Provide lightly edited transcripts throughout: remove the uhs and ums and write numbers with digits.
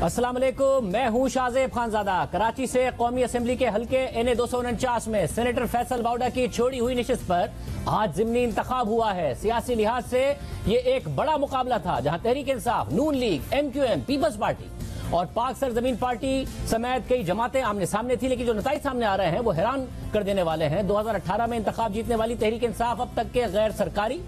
अस्सलाम वालेकुम, मैं हूं शाहजेब खानजादा। कराची से कौमी असेंबली के हल्के NA 249 में सेनेटर फैसल बाउडा की छोड़ी हुई नशिस्त पर आज ज़िमनी इंतखाब हुआ है। सियासी लिहाज से ये एक बड़ा मुकाबला था जहां तहरीक इंसाफ, नून लीग, MQM, पीपल्स पार्टी और पाक सरजमीन पार्टी समेत कई जमातें आमने सामने थी। लेकिन जो नताइज सामने आ रहे हैं वो हैरान कर देने वाले हैं। 2018 में इंतखाब जीतने वाली तहरीक इंसाफ अब तक के गैर सरकारी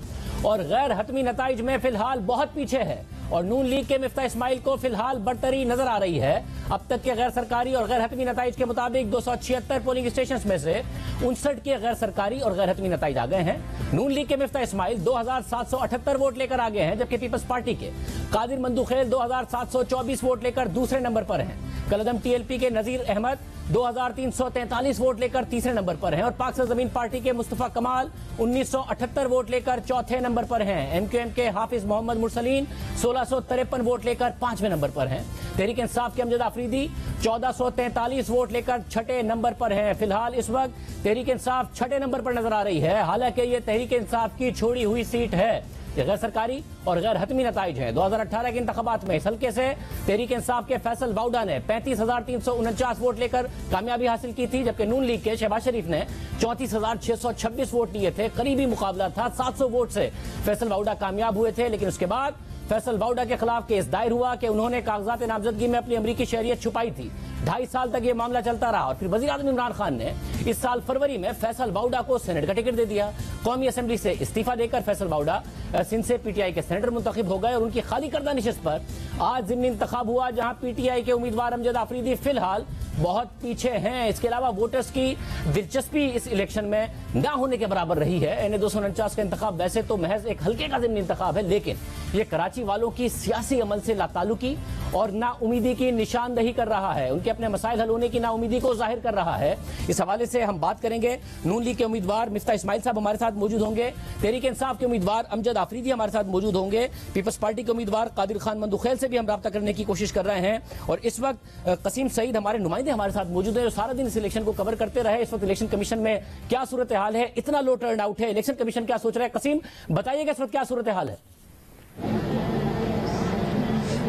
और गैर हतमी नताइज में फिलहाल बहुत पीछे है और नून लीग के मिफ्ता इस्माइल को फिलहाल बढ़तरी नजर आ रही है। अब तक के गैर सरकारी और गैर हतमी नताइज के मुताबिक 276 पोलिंग स्टेशन में से 59 के गैर सरकारी और गैर हतमी नताइज आ गए हैं। नून लीग के मिफ्ता इस्माइल 2778 वोट लेकर आगे हैं, जबकि पीपल्स पार्टी के कादिर मंदुखेल 2724 वोट लेकर दूसरे नंबर पर हैं। कलदम TLP के नजीर अहमद 2343 वोट लेकर तीसरे नंबर पर हैं और पाक सरजमीन पार्टी के मुस्तफा कमाल 1978 वोट लेकर चौथे नंबर पर हैं। MQM के हाफिज मोहम्मद मुरसलीन 1653 वोट लेकर पांचवें नंबर पर हैं। तहरीक इंसाफ के अमजद आफरीदी 1443 वोट लेकर छठे नंबर पर हैं। फिलहाल इस वक्त तहरीक इंसाफ छठे नंबर पर नजर आ रही है। हालांकि ये तहरीक इंसाफ की छोड़ी हुई सीट है। ये गैर सरकारी और गैर हतमी नताइज हैं। 2018 के इंतखाबात में इस हल्के से तहरीक इंसाफ के फैसल बाउडा ने 35,349 वोट लेकर कामयाबी हासिल की थी, जबकि नून लीग के शहबाज शरीफ ने 34,626 वोट लिए थे। करीबी मुकाबला था, 700 वोट से फैसल बाउडा कामयाब हुए थे। लेकिन उसके बाद फैसल बाउडा के खिलाफ केस दायर हुआ कि उन्होंने कागजात नामजदगी में अपनी अमरीकी शहरियत छुपाई थी। 2.5 साल तक ये मामला चलता रहा और फिर वजीर आज़म इमरान खान ने इस साल फरवरी में फैसल बाउडा को सेनेट का टिकट दे दिया। कौमी असेंबली से इस्तीफा देकर फैसल बाउडा सिंध से PTI के सेनेटर मुंतखब हो गए और उनकी खाली करदा नशिस्त पर आज ज़िमनी इंतखाब हुआ, जहां PTI के उम्मीदवार अमजद आफरीदी फिलहाल बहुत पीछे हैं। इसके अलावा वोटर्स की दिलचस्पी इस इलेक्शन में ना होने के बराबर रही है। NA 249 का इंतखाब वैसे तो महज एक हल्के का ज़िमनी इंतखाब है, लेकिन ये कराची वालों की सियासी अमल से लाताल्लुकी और नाउमीदी की निशानदही कर रहा है। उनके अपने मसाइल हल होने की नाउमीदी को जाहिर कर रहा है। इस हवाले से हम बात करेंगे। नून लीग के उम्मीदवार मिफ्ता इस्माइल साहब हमारे साथ मौजूद होंगे, तहरीक इंसाफ के उम्मीदवार अमजद आफरीदी हमारे साथ मौजूद होंगे, पीपल्स पार्टी के उम्मीदवार कादिर खान मंदुखेल से भी हम राब्ता करने की कोशिश कर रहे हैं और इस वक्त कसीम सईद हमारे नुमाइंदे हमारे साथ मौजूद है जो सारा दिन इस इलेक्शन को कवर करते रहे। इस वक्त इलेक्शन कमीशन में क्या सूरत हाल है, इतना लो टर्न आउट है, इलेक्शन कमीशन क्या सोच रहा है? कसीम बताइएगा इस वक्त क्या सूरत हाल है?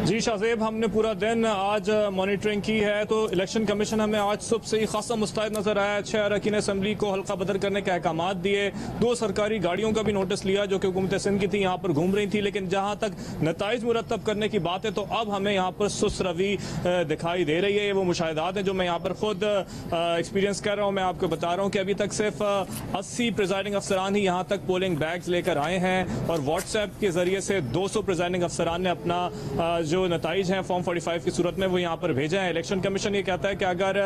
जी शाहजेब, हमने पूरा दिन आज मॉनिटरिंग की है तो इलेक्शन कमीशन हमें आज सुबह से ही खासा मुस्तैद नजर आया। 6 अरकान असेंबली को हल्का बदल करने के अहकाम दिए, 2 सरकारी गाड़ियों का भी नोटिस लिया जो कि हुकूमत सिंध की थी, यहाँ पर घूम रही थी। लेकिन जहाँ तक नताइज मुरतब करने की बात है तो अब हमें यहाँ पर सुस्त रवि दिखाई दे रही है। वो मुशाहिदात हैं जो मैं यहाँ पर खुद एक्सपीरियंस कर रहा हूँ। मैं आपको बता रहा हूँ कि अभी तक सिर्फ 80 प्रिजाइडिंग अफसरान ही यहाँ तक पोलिंग बैग्स लेकर आए हैं और व्हाट्सएप के जरिए से 200 प्रिजाइडिंग अफसरान ने अपना जो नताइज हैं फॉर्म 45 की सूरत में वो यहाँ पर भेजे हैं। इलेक्शन कमीशन ये कहता है कि अगर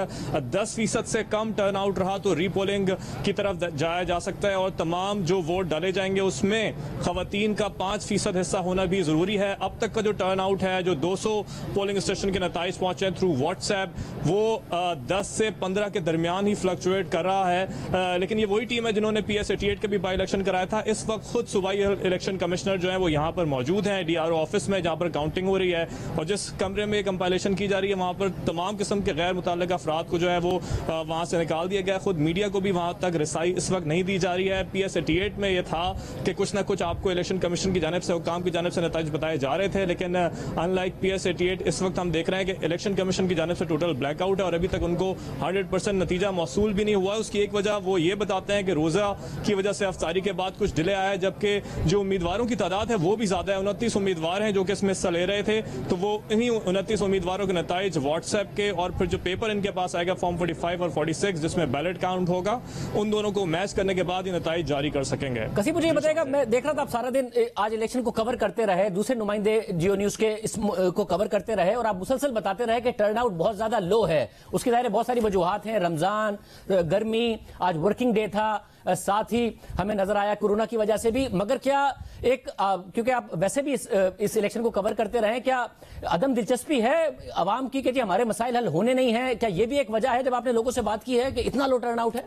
10% से कम टर्नआउट रहा तो रीपोलिंग की तरफ जाया जा सकता है और तमाम जो वोट डाले जाएंगे उसमें खवातीन का 5% हिस्सा होना भी जरूरी है। अब तक का जो टर्नआउट है, जो 200 पोलिंग स्टेशन के नताइज पहुंचे हैं थ्रू व्हाट्सएप, वो 10 से 15 के दरमियान ही फ्लक्चुएट कर रहा है। लेकिन ये वही टीम है जिन्होंने PS 88 का भी बाई इलेक्शन कराया था। इस वक्त खुद सूबाई इलेक्शन कमिश्नर जो है वो यहाँ पर मौजूद है DRO ऑफिस में, जहाँ पर काउंटिंग हो रही है और जिस कमरे में कंपाइलेशन की जा रही है वहां पर तमाम किस्म के गैर मुतल्लिक़ अफराद को जो है वो वहां से निकाल दिया गया। खुद मीडिया को भी वहां तक रसाई इस वक्त नहीं दी जा रही है। PS 88 में यह था कि कुछ ना कुछ आपको इलेक्शन कमीशन की जानिब से, हुकाम की जानिब से नताइज बताए जा रहे थे, लेकिन अनलाइक PS 88 इस वक्त हम देख रहे हैं कि इलेक्शन कमीशन की जानिब से टोटल ब्लैकआउट है और अभी तक उनको 100% नतीजा मौसूल भी नहीं हुआ। उसकी एक वजह वो ये बताते हैं कि रोजा की वजह से अफ्तारी के बाद कुछ डिले आया है, जबकि जो उम्मीदवारों की तादाद है वो भी ज्यादा है। 29 उम्मीदवार हैं जो कि इसमें हिस्सा ले रहे थे, तो वो इन्हीं 29 उम्मीदवारों के नताइज व्हाट्सएप के और फिर जो पेपर इनके पास आएगा फॉर्म 45 और 46 जिसमें बैलेट काउंट होगा, उन दोनों को मैच करने के बाद ये नताइज जारी कर सकेंगे। कसी मुझे बताएगा, मैं देख रहा था आप सारा दिन आज इलेक्शन को कवर करते रहे, दूसरे नुमाइंदे जियो न्यूज के को कवर करते रहे और आप मुसलसल बताते रहे कि टर्नआउट बहुत ज्यादा लो है। उसकी जाहिर बहुत सारी वजूहात हैं, रमजान, गर्मी, आज वर्किंग डे था, साथ ही हमें नजर आया कोरोना की वजह से भी। मगर क्या एक क्योंकि आप वैसे भी इस इलेक्शन को कवर करते रहे, क्या अदम दिलचस्पी है अवाम की कि जी हमारे मसाइल हल होने नहीं है? क्या ये भी एक वजह है जब आपने लोगों से बात की है कि इतना लो टर्नआउट है?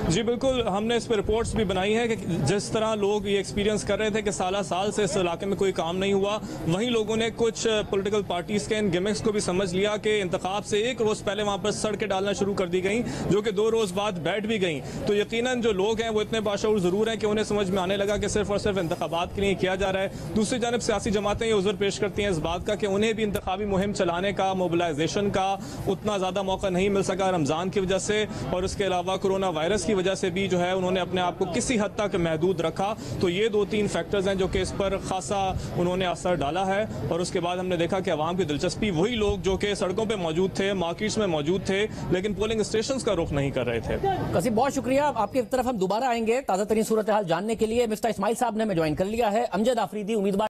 जी बिल्कुल, हमने इस पर रिपोर्ट्स भी बनाई है कि जिस तरह लोग ये एक्सपीरियंस कर रहे थे कि साल से इस इलाके में कोई काम नहीं हुआ, वहीं लोगों ने कुछ पॉलिटिकल पार्टीज के इन गिमिक्स को भी समझ लिया कि इंतखाब से एक रोज पहले वहां पर सड़कें डालना शुरू कर दी गई, जो कि 2 रोज बाद बैठ भी गई। तो यकीनन जो लोग हैं वो इतने बाशऊर जरूर हैं कि उन्हें समझ में आने लगा कि सिर्फ और सिर्फ इंतखाबात के लिए किया जा रहा है। दूसरी जानब सियासी जमातें ये उज़र पेश करती हैं इस बात का कि उन्हें भी इंतखाबी मुहिम चलाने का, मोबिलाइजेशन का उतना ज्यादा मौका नहीं मिल सका रमजान की वजह से, और इसके अलावा कोरोना वायरस की वजह से भी जो है उन्होंने अपने आप को किसी हद तक महदूद रखा। तो ये 2-3 फैक्टर्स हैं जो कि इस पर खासा उन्होंने असर डाला है। और उसके बाद हमने देखा कि अवाम की दिलचस्पी, वही लोग जो कि सड़कों पे मौजूद थे, मार्केट्स में मौजूद थे, लेकिन पोलिंग स्टेशंस का रुख नहीं कर रहे थे। कसीम, बहुत शुक्रिया। आपकी तरफ हम दोबारा आएंगे ताजा तरीन सूरत हाल जानने के लिए। मिफ्ता इस्माइल साहब ने हमें ज्वाइन कर लिया है। अमजद आफरीदी, उम्मीदवार